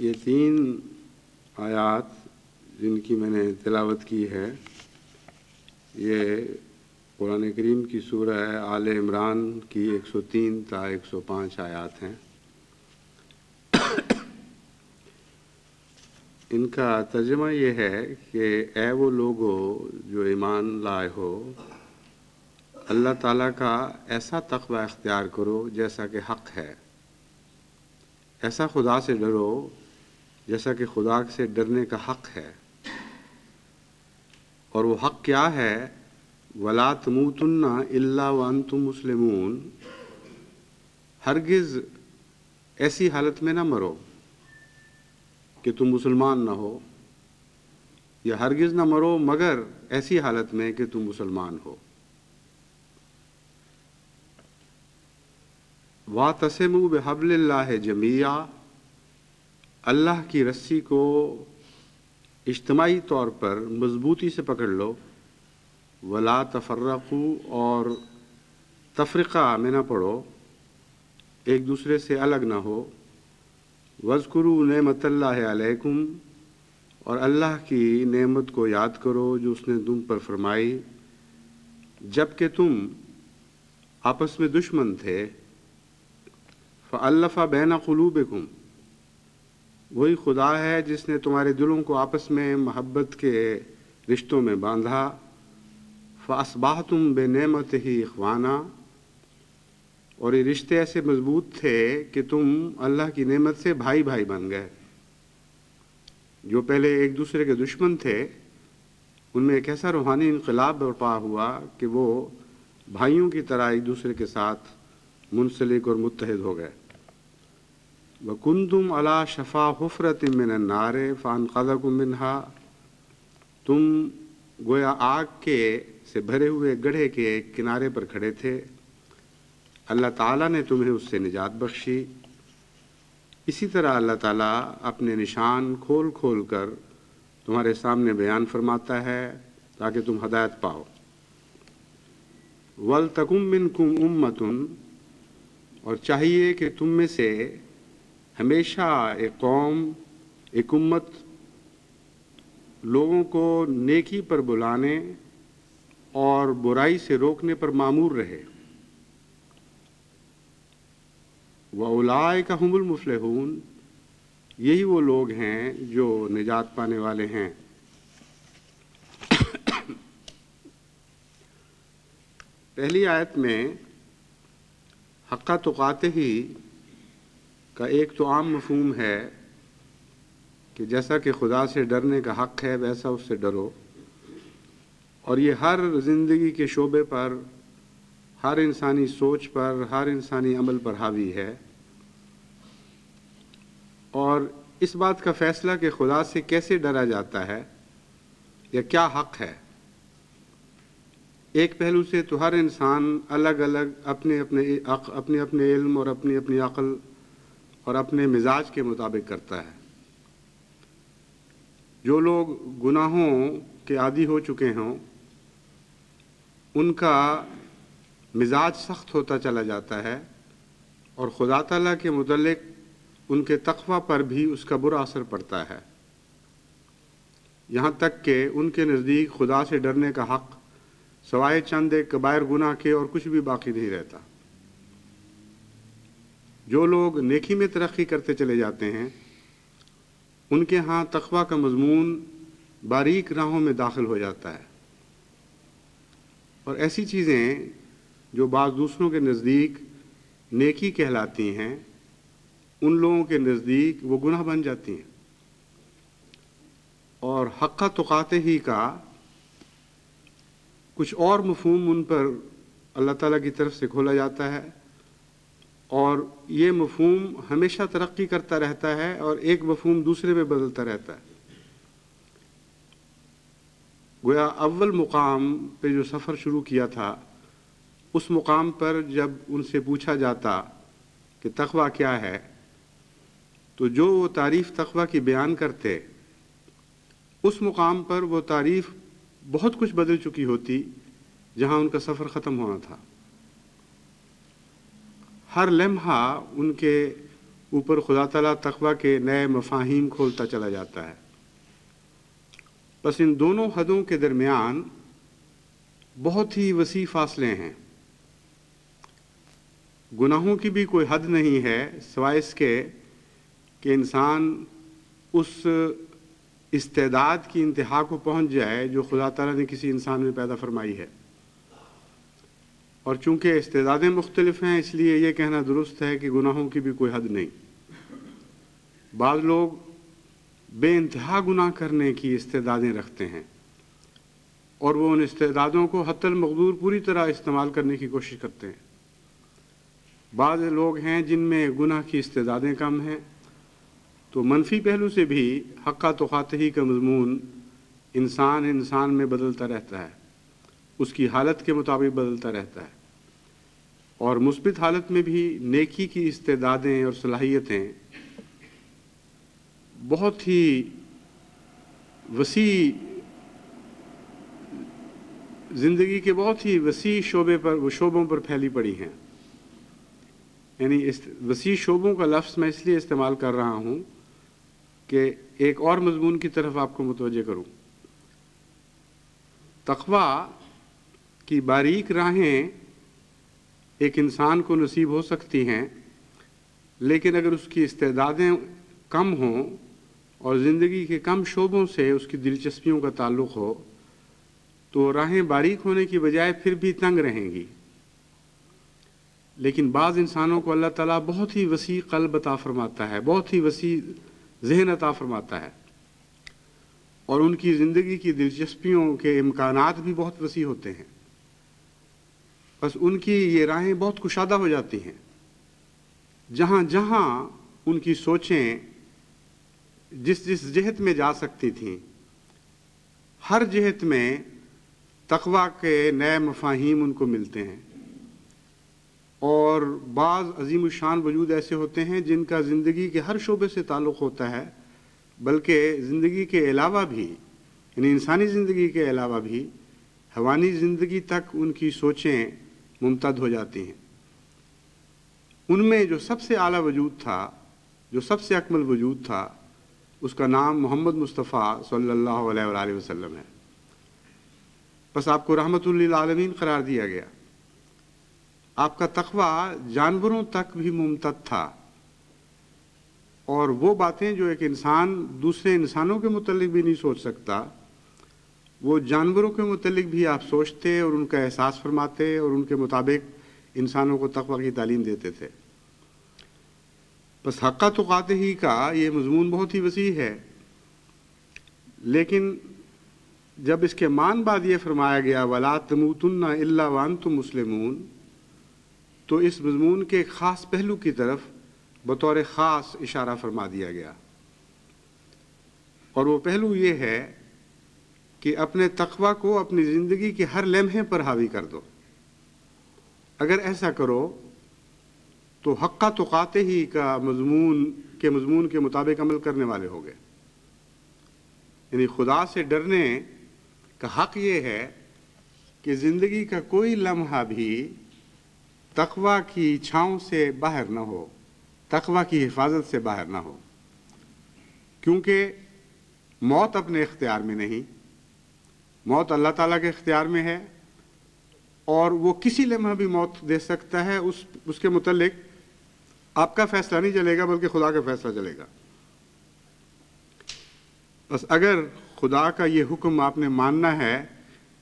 یہ تین آیات جن کی میں نے تلاوت کی ہے یہ قرآن کریم کی سورہ آل عمران کی 103 تا 105 آیات ہیں۔ ان کا ترجمہ یہ ہے کہ اے وہ لوگو جو ایمان لائے ہو، اللہ تعالیٰ کا ایسا تقوی اختیار کرو جیسا کہ حق ہے، ایسا خدا سے ڈرو جیسا کہ خدا سے ڈرنے کا حق ہے، اور وہ حق کیا ہے؟ وَلَا تَمُوتُنَّ إِلَّا وَأَنْتُمْ مُسْلِمُونَ، ہرگز ایسی حالت میں نہ مرو کہ تم مسلمان نہ ہو، یا ہرگز نہ مرو مگر ایسی حالت میں کہ تم مسلمان ہو۔ وَاعْتَصِمُوا بِحَبْلِ اللَّهِ جَمِيعًا، اللہ کی رسی کو اجتماعی طور پر مضبوطی سے پکڑ لو۔ وَلَا تَفَرَّقُوا، اور تفرقہ میں نہ پڑو، ایک دوسرے سے الگ نہ ہو۔ وَاذْكُرُوا نِعْمَتَ اللَّهِ عَلَيْكُمْ، اور اللہ کی نعمت کو یاد کرو جو اس نے تم پر فرمائی جب کہ تم آپس میں دشمن تھے۔ فَأَلَّفَ بَيْنَ قُلُوبِكُمْ، وہی خدا ہے جس نے تمہارے دلوں کو آپس میں محبت کے رشتوں میں باندھا۔ فَأَصْبَحْتُمْ بِنِعْمَتِهِ إِخْوَانًا، اور یہ رشتے ایسے مضبوط تھے کہ تم اللہ کی نعمت سے بھائی بھائی بن گئے۔ جو پہلے ایک دوسرے کے دشمن تھے ان میں ایک ایسا روحانی انقلاب برپا ہوا کہ وہ بھائیوں کی طرح ایک دوسرے کے ساتھ منسلک اور متحد ہو گئے۔ وَكُنْتُمْ عَلَى شَفَا حُفْرَةٍ مِّنَ النَّارِ فَأَنْقَذَكُم مِّنْهَا، تم گویا آگ کے سے بھرے ہوئے گڑھے کے کنارے پر کھڑے تھے، اللہ تعالیٰ نے تمہیں اس سے نجات بخشی۔ اسی طرح اللہ تعالیٰ اپنے نشان کھول کھول کر تمہارے سامنے بیان فرماتا ہے تاکہ تم ہدایت پاؤ۔ وَلْتَكُن مِّنكُمْ أُمَّةٌ، اور چاہیے کہ تم میں سے ہمیشہ ایک قوم، ایک امت لوگوں کو نیکی پر بلانے اور برائی سے روکنے پر مامور رہے۔ وَأُولَٰئِكَ هُمُ الْمُفْلِحُونَ، یہی وہ لوگ ہیں جو نجات پانے والے ہیں۔ پہلی آیت میں حق تقاتہ کا ایک تو عام مفہوم ہے کہ جیسا کہ خدا سے ڈرنے کا حق ہے ویسا اس سے ڈرو، اور یہ ہر زندگی کے شعبے پر، ہر انسانی سوچ پر، ہر انسانی عمل پر حاوی ہے۔ اور اس بات کا فیصلہ کہ خدا سے کیسے ڈرا جاتا ہے یا کیا حق ہے، ایک پہلو سے تو ہر انسان الگ الگ اپنے اپنے علم اور اپنی اپنی عقل اور اپنے مزاج کے مطابق کرتا ہے۔ جو لوگ گناہوں کے عادی ہو چکے ہوں ان کا مزاج سخت ہوتا چلا جاتا ہے، اور خدا تعالیٰ کے متعلق ان کے تقوی پر بھی اس کا برا اثر پڑتا ہے، یہاں تک کہ ان کے نزدیک خدا سے ڈرنے کا حق سوائے چند ایک کبائر گناہ کے اور کچھ بھی باقی نہیں رہتا۔ جو لوگ نیکی میں ترقی کرتے چلے جاتے ہیں ان کے ہاں تقوی کا مضمون باریک راہوں میں داخل ہو جاتا ہے، اور ایسی چیزیں جو بعض دوسروں کے نزدیک نیکی کہلاتی ہیں ان لوگوں کے نزدیک وہ گناہ بن جاتی ہیں۔ اور حق تقاتہ ہی کا کچھ اور مفہوم ان پر اللہ تعالیٰ کی طرف سے کھولا جاتا ہے، اور یہ مفہوم ہمیشہ ترقی کرتا رہتا ہے اور ایک مفہوم دوسرے میں بدلتا رہتا ہے۔ گویا اول مقام پہ جو سفر شروع کیا تھا اس مقام پر جب ان سے پوچھا جاتا کہ تقوی کیا ہے تو جو وہ تعریف تقوی کی بیان کرتے اس مقام پر وہ تعریف بہت کچھ بدل چکی ہوتی جہاں ان کا سفر ختم ہونا تھا۔ ہر لمحہ ان کے اوپر خدا تعالیٰ تقوی کے نئے مفاہیم کھولتا چلا جاتا ہے۔ بس ان دونوں حدوں کے درمیان بہت ہی وسیع فاصلے ہیں۔ گناہوں کی بھی کوئی حد نہیں ہے سوائے اس کے کہ انسان اس استعداد کی انتہا کو پہنچ جائے جو خدا تعالیٰ نے کسی انسان میں پیدا فرمائی ہے۔ اور چونکہ استعدادیں مختلف ہیں اس لیے یہ کہنا درست ہے کہ گناہوں کی بھی کوئی حد نہیں۔ بعض لوگ بے انتہا گناہ کرنے کی استعدادیں رکھتے ہیں اور وہ ان استعدادوں کو حتی المقدور پوری طرح استعمال کرنے کی کوشش کرتے ہیں۔ بعض لوگ ہیں جن میں گناہ کی استعدادیں کم ہیں، تو منفی پہلو سے بھی حق تقاتہ کا مضمون انسان میں بدلتا رہتا ہے، اس کی حالت کے مطابق بدلتا رہتا ہے، اور مثبت حالت میں بھی نیکی کی استعدادیں اور صلاحیتیں بہت ہی وسیع زندگی کے بہت ہی وسیع شعبوں پر پھیلی پڑی ہیں۔ یعنی اس وسیع شعبوں کا لفظ میں اس لیے استعمال کر رہا ہوں کہ ایک اور مضمون کی طرف آپ کو متوجہ کروں۔ تقوی کی باریک راہیں ایک انسان کو نصیب ہو سکتی ہیں، لیکن اگر اس کی استعدادیں کم ہوں اور زندگی کے کم شعبوں سے اس کی دلچسپیوں کا تعلق ہو تو راہیں باریک ہونے کی بجائے پھر بھی تنگ رہیں گی۔ لیکن بعض انسانوں کو اللہ تعالیٰ بہت ہی وسیع قلب عطا فرماتا ہے، بہت ہی وسیع ذہن عطا فرماتا ہے، اور ان کی زندگی کی دلچسپیوں کے امکانات بھی بہت وسیع ہوتے ہیں۔ بس ان کی یہ راہیں بہت کشادہ ہو جاتی ہیں۔ جہاں جہاں ان کی سوچیں جس جہت میں جا سکتی تھیں، ہر جہت میں تقوی کے نئے مفاہیم ان کو ملتے ہیں، اور بعض عظیم الشان وجود ایسے ہوتے ہیں جن کا زندگی کے ہر شعبے سے تعلق ہوتا ہے، بلکہ زندگی کے علاوہ بھی، یعنی انسانی زندگی کے علاوہ بھی حیوانی زندگی تک ان کی سوچیں ممتد ہو جاتی ہیں۔ ان میں جو سب سے اعلیٰ وجود تھا، جو سب سے اکمل وجود تھا، اس کا نام محمد مصطفیٰ صلی اللہ علیہ وآلہ وسلم ہے۔ بس آپ کو رحمت للعالمین قرار دیا گیا۔ آپ کا تقوی جانوروں تک بھی ممتد تھا، اور وہ باتیں جو ایک انسان دوسرے انسانوں کے متعلق بھی نہیں سوچ سکتا، وہ جانوروں کے متعلق بھی آپ سوچتے اور ان کا احساس فرماتے اور ان کے مطابق انسانوں کو تقوی کی تعلیم دیتے تھے۔ بس حق تقاتہ کا یہ مضمون بہت ہی وسیع ہے، لیکن جب اس کے مان بعد یہ فرمایا گیا وَلَا تَمُوتُنَّ إِلَّا وَأَنْتُمْ مُسْلِمُونَ، تو اس مضمون کے ایک خاص پہلو کی طرف بطور خاص اشارہ فرما دیا گیا، اور وہ پہلو یہ ہے کہ اپنے تقوی کو اپنی زندگی کے ہر لمحے پر حاوی کر دو۔ اگر ایسا کرو تو حق تقاتہ کا مضمون کے مطابق عمل کرنے والے ہو گئے۔ یعنی خدا سے ڈرنے کا حق یہ ہے کہ زندگی کا کوئی لمحہ بھی تقوی کی چھاؤں سے باہر نہ ہو، تقوی کی حفاظت سے باہر نہ ہو، کیونکہ موت اپنے اختیار میں نہیں، موت اللہ تعالیٰ کے اختیار میں ہے، اور وہ کسی لمحہ بھی موت دے سکتا ہے۔ اس کے متعلق آپ کا فیصلہ نہیں چلے گا بلکہ خدا کا فیصلہ چلے گا۔ بس اگر خدا کا یہ حکم آپ نے ماننا ہے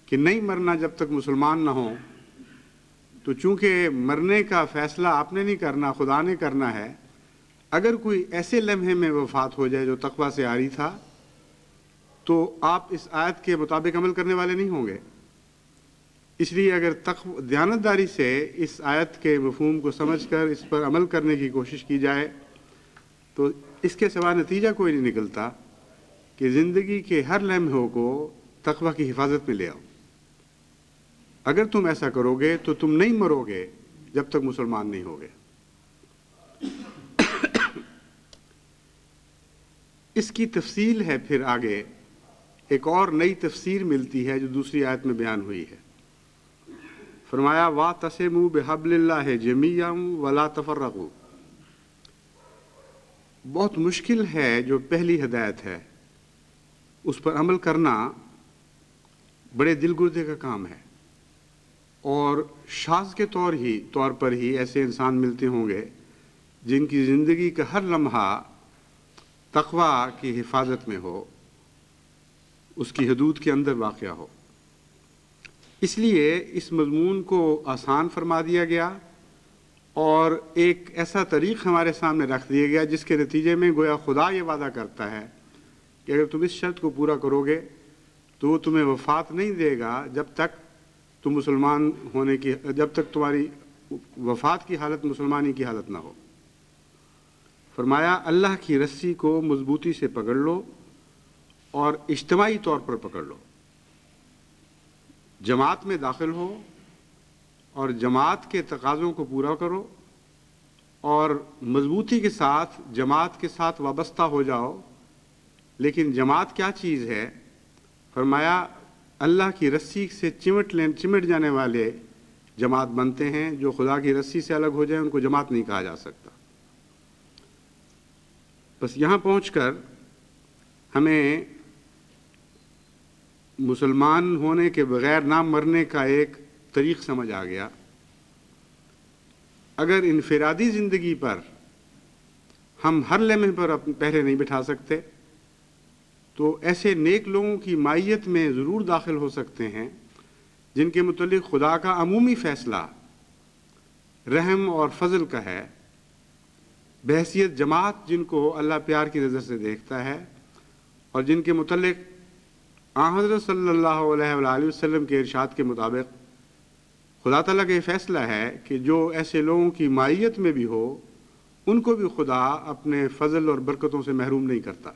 کہ نہیں مرنا جب تک مسلمان نہ ہوں، تو چونکہ مرنے کا فیصلہ آپ نے نہیں کرنا، خدا نے کرنا ہے، اگر کوئی ایسے لمحے میں وفات ہو جائے جو تقوی سے عاری تھا تو آپ اس آیت کے مطابق عمل کرنے والے نہیں ہوں گے۔ اس لیے اگر دیانتداری سے اس آیت کے مفہوم کو سمجھ کر اس پر عمل کرنے کی کوشش کی جائے تو اس کے سوا نتیجہ کوئی نہیں نکلتا کہ زندگی کے ہر لمحوں کو تقوی کی حفاظت میں لے آؤ۔ اگر تم ایسا کرو گے تو تم نہیں مرو گے جب تک مسلمان نہیں ہوگے۔ اس کی تفصیل ہے پھر آگے ایک اور نئی تفسیر ملتی ہے جو دوسری آیت میں بیان ہوئی ہے۔ فرمایا وَاعْتَصِمُوا بِحَبْلِ اللَّهِ جَمِيعًا وَلَا تَفَرَّقُوا، بہت مشکل ہے جو پہلی ہدایت ہے اس پر عمل کرنا بڑے دل گردے کا کام ہے، اور شاذ کے طور پر ہی ایسے انسان ملتے ہوں گے جن کی زندگی کا ہر لمحہ تقویٰ کی حفاظت میں ہو، اس کی حدود کے اندر واقع ہو۔ اس لیے اس مضمون کو آسان فرما دیا گیا اور ایک ایسا طریق ہمارے سامنے رکھ دیا گیا جس کے نتیجے میں گویا خدا یہ وعدہ کرتا ہے کہ اگر تم اس شرط کو پورا کرو گے تو وہ تمہیں وفات نہیں دے گا جب تک تم مسلمان ہونے کی، جب تک تمہاری وفات کی حالت مسلمانی کی حالت نہ ہو۔ فرمایا اللہ کی رسی کو مضبوطی سے پکڑ لو اور اجتماعی طور پر پکڑ لو، جماعت میں داخل ہو اور جماعت کے تقاضوں کو پورا کرو اور مضبوطی کے ساتھ جماعت کے ساتھ وابستہ ہو جاؤ۔ لیکن جماعت کیا چیز ہے؟ فرمایا اللہ کی رسی سے چمٹ جانے والے جماعت بنتے ہیں، جو خدا کی رسی سے الگ ہو جائیں ان کو جماعت نہیں کہا جا سکتا۔ بس یہاں پہنچ کر ہمیں مسلمان ہونے کے بغیر نہ مرنے کا ایک طریق سمجھ آ گیا۔ اگر انفرادی زندگی پر ہم ہر لمحے پر اپنے پہرے نہیں بٹھا سکتے تو ایسے نیک لوگوں کی معیت میں ضرور داخل ہو سکتے ہیں جن کے متعلق خدا کا عمومی فیصلہ رحم اور فضل کا ہے، بحیثیت جماعت جن کو اللہ پیار کی نظر سے دیکھتا ہے، اور جن کے متعلق حضرت صلی اللہ علیہ وآلہ وسلم کے ارشاد کے مطابق خدا تعالیٰ کا یہ فیصلہ ہے کہ جو ایسے لوگوں کی معیت میں بھی ہو ان کو بھی خدا اپنے فضل اور برکتوں سے محروم نہیں کرتا۔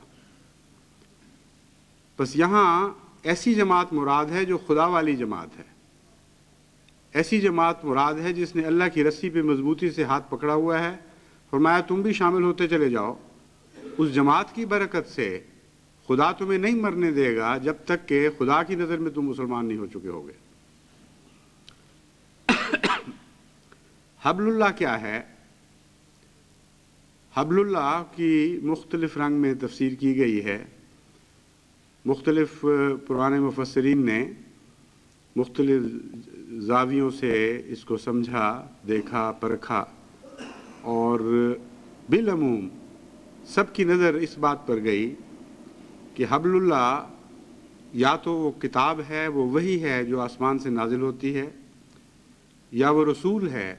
بس یہاں ایسی جماعت مراد ہے جو خدا والی جماعت ہے، ایسی جماعت مراد ہے جس نے اللہ کی رسی پہ مضبوطی سے ہاتھ پکڑا ہوا ہے۔ فرمایا تم بھی شامل ہوتے چلے جاؤ، اس جماعت کی برکت سے خدا تمہیں نہیں مرنے دے گا جب تک کہ خدا کی نظر میں تم مسلمان نہیں ہو چکے ہوگے۔ حبل اللہ کیا ہے؟ حبل اللہ کی مختلف رنگ میں تفسیر کی گئی ہے، مختلف پرانے مفسرین نے مختلف زاویوں سے اس کو سمجھا، دیکھا، پرکھا، اور بالعموم سب کی نظر اس بات پر گئی کہ حبل اللہ یا تو وہ کتاب ہے، وہ وحی ہے جو آسمان سے نازل ہوتی ہے، یا وہ رسول ہے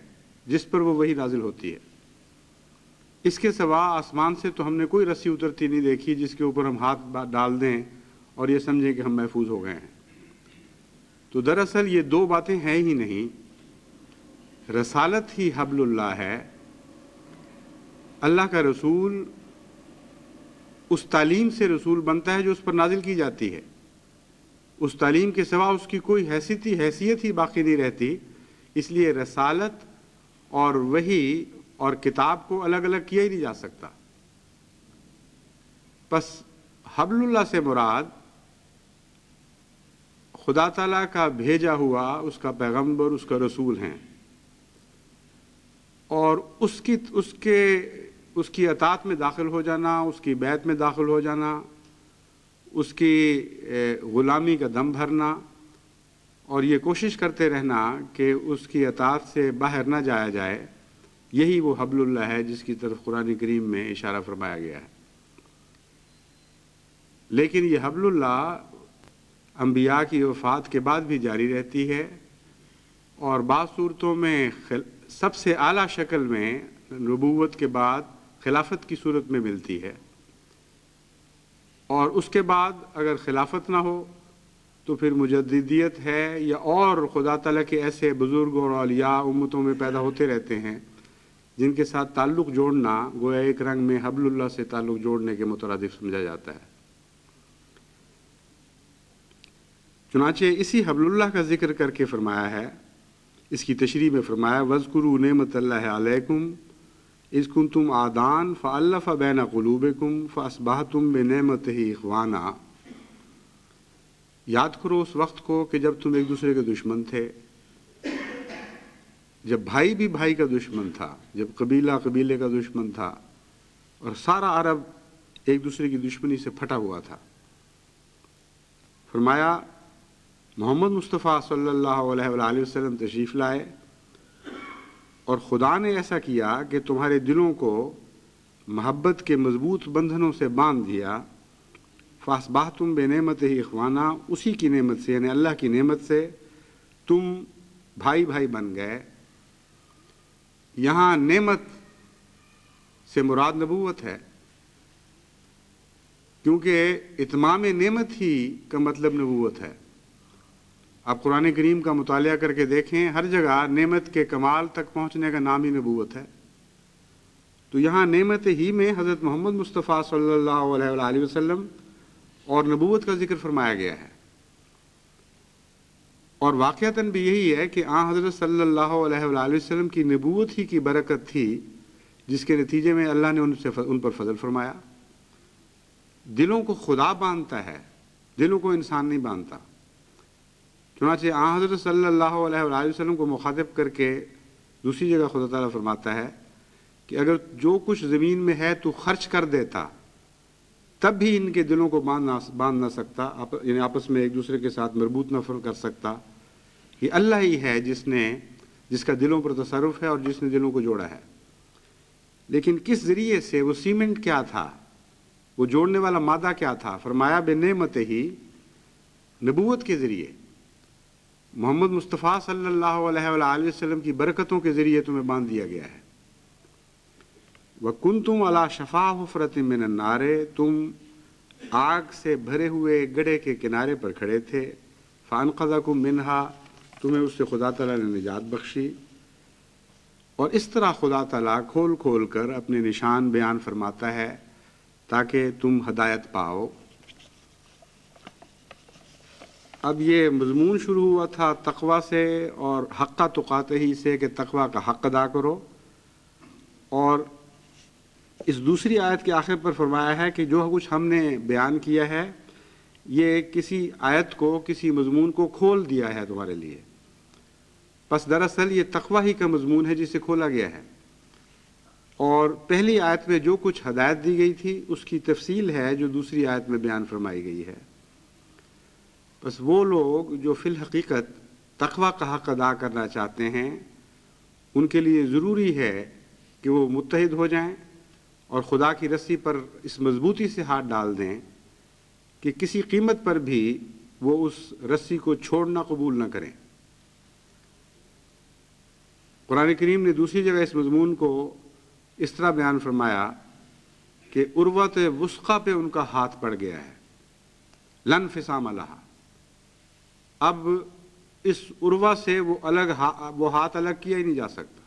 جس پر وہ وحی نازل ہوتی ہے۔ اس کے سوا آسمان سے تو ہم نے کوئی رسی اترتی نہیں دیکھی جس کے اوپر ہم ہاتھ ڈال دیں اور یہ سمجھیں کہ ہم محفوظ ہو گئے ہیں۔ تو دراصل یہ دو باتیں ہیں ہی نہیں، رسالت ہی حبل اللہ ہے۔ اللہ کا رسول اس تعلیم سے رسول بنتا ہے جو اس پر نازل کی جاتی ہے، اس تعلیم کے سوا اس کی کوئی حیثیت ہی باقی نہیں رہتی۔ اس لیے رسالت اور وحی اور کتاب کو الگ الگ کیا ہی نہیں جا سکتا۔ پس حبل اللہ سے مراد خدا تعالیٰ کا بھیجا ہوا اس کا پیغمبر، اس کا رسول ہیں، اور اس کی اطاعت میں داخل ہو جانا، اس کی بیعت میں داخل ہو جانا، اس کی غلامی کا دم بھرنا، اور یہ کوشش کرتے رہنا کہ اس کی اطاعت سے باہر نہ جایا جائے، یہی وہ حبل اللہ ہے جس کی طرف قرآن کریم میں اشارہ فرمایا گیا ہے۔ لیکن یہ حبل اللہ انبیاء کی وفات کے بعد بھی جاری رہتی ہے، اور بعض صورتوں میں سب سے اعلیٰ شکل میں نبوت کے بعد خلافت کی صورت میں ملتی ہے، اور اس کے بعد اگر خلافت نہ ہو تو پھر مجددیت ہے، یا اور خدا تعالیٰ کے ایسے بزرگ اور اولیاء امتوں میں پیدا ہوتے رہتے ہیں جن کے ساتھ تعلق جوڑنا گویا ایک رنگ میں حبل اللہ سے تعلق جوڑنے کے مترادف سمجھا جاتا ہے۔ چنانچہ اسی حبل اللہ کا ذکر کر کے فرمایا ہے، اس کی تشریح میں فرمایا وَاذْكُرُوا نِعْمَتَ اللَّهِ عَلَيْكُمْ إِذْ كُنْتُمْ أَعْدَاءً فَأَلَّفَ بَيْنَ قُلُوبِكُمْ فَأَصْبَحْتُمْ بِنِعْمَتِهِ إِخْوَانًا۔ یاد کرو اس وقت کو کہ جب تم ایک دوسرے کے دشمن تھے، جب بھائی بھی بھائی کا دشمن تھا، جب قبیلہ قبیلے کا دشمن تھا، اور سارا عرب ایک دوسرے کی دشمنی سے پھٹا ہوا تھا۔ فرمایا محمد مصطفیٰ صلی اللہ علیہ وآلہ وسلم تشریف لائے اور خدا نے ایسا کیا کہ تمہارے دلوں کو محبت کے مضبوط بندھنوں سے باندھ دیا۔ فاصبحتم بنعمتہ اخوانا، اسی کی نعمت سے یعنی اللہ کی نعمت سے تم بھائی بھائی بن گئے۔ یہاں نعمت سے مراد نبوت ہے، کیونکہ اتمام نعمت ہی کا مطلب نبوت ہے۔ آپ قرآن کریم کا مطالعہ کر کے دیکھیں، ہر جگہ نعمت کے کمال تک پہنچنے کا نام ہی نبوت ہے۔ تو یہاں نعمت ہی میں حضرت محمد مصطفیٰ صلی اللہ علیہ وآلہ وسلم اور نبوت کا ذکر فرمایا گیا ہے۔ اور واقعتاً بھی یہی ہے کہ آن حضرت صلی اللہ علیہ وآلہ وسلم کی نبوت ہی کی برکت تھی، جس کے نتیجے میں اللہ نے ان پر فضل فرمایا۔ دلوں کو خدا باندھتا ہے، دلوں کو انسان نہیں باندھتا۔ چنانچہ آن حضرت صلی اللہ علیہ وآلہ وسلم کو مخاطب کر کے دوسری جگہ خدا تعالیٰ فرماتا ہے کہ اگر جو کچھ زمین میں ہے تو خرچ کر دیتا، تب بھی ان کے دلوں کو باندھ نہ سکتا، یعنی آپس میں ایک دوسرے کے ساتھ مربوط نہ کر سکتا۔ یہ اللہ ہی ہے جس کا دلوں پر تصرف ہے اور جس نے دلوں کو جوڑا ہے۔ لیکن کس ذریعے سے؟ وہ سیمنٹ کیا تھا، وہ جوڑنے والا مادہ کیا تھا؟ فرمایا بنعمت ہی، نبوت کے ذریعے، محمد مصطفیٰ صلی اللہ علیہ وآلہ وسلم کی برکتوں کے ذریعے تمہیں باندھ دیا گیا ہے۔ وَكُنْتُمْ عَلَى شَفَا حُفْرَةٍ مِّنَ النَّارِ، تم آگ سے بھرے ہوئے گڑھے کے کنارے پر کھڑے تھے۔ فَأَنْقَذَكُم مِّنْهَا، تمہیں اس سے خدا تعالیٰ نے نجات بخشی۔ اور اس طرح خدا تعالیٰ کھول کھول کر اپنے نشان بیان فرماتا ہے تاکہ تم ہدایت پاؤ۔ اب یہ مضمون شروع ہوا تھا تقوی سے اور حق تقاتہ سے کہ تقوی کا حق ادا کرو، اور اس دوسری آیت کے آخر پر فرمایا ہے کہ جو کچھ ہم نے بیان کیا ہے یہ کسی آیت کو، کسی مضمون کو کھول دیا ہے تمہارے لیے۔ بس دراصل یہ تقوی ہی کا مضمون ہے جسے کھولا گیا ہے، اور پہلی آیت میں جو کچھ ہدایت دی گئی تھی اس کی تفصیل ہے جو دوسری آیت میں بیان فرمائی گئی ہے۔ بس وہ لوگ جو فی الحقیقت تقوی کا حق ادا کرنا چاہتے ہیں، ان کے لیے ضروری ہے کہ وہ متحد ہو جائیں اور خدا کی رسی پر اس مضبوطی سے ہاتھ ڈال دیں کہ کسی قیمت پر بھی وہ اس رسی کو چھوڑنا قبول نہ کریں۔ قرآن کریم نے دوسری جگہ اس مضمون کو اس طرح بیان فرمایا کہ عروۃ وثقیٰ پہ ان کا ہاتھ پڑ گیا ہے، لن انفصام لہا۔ اب اس عروہ سے وہ ہاتھ الگ کیا ہی نہیں جا سکتا۔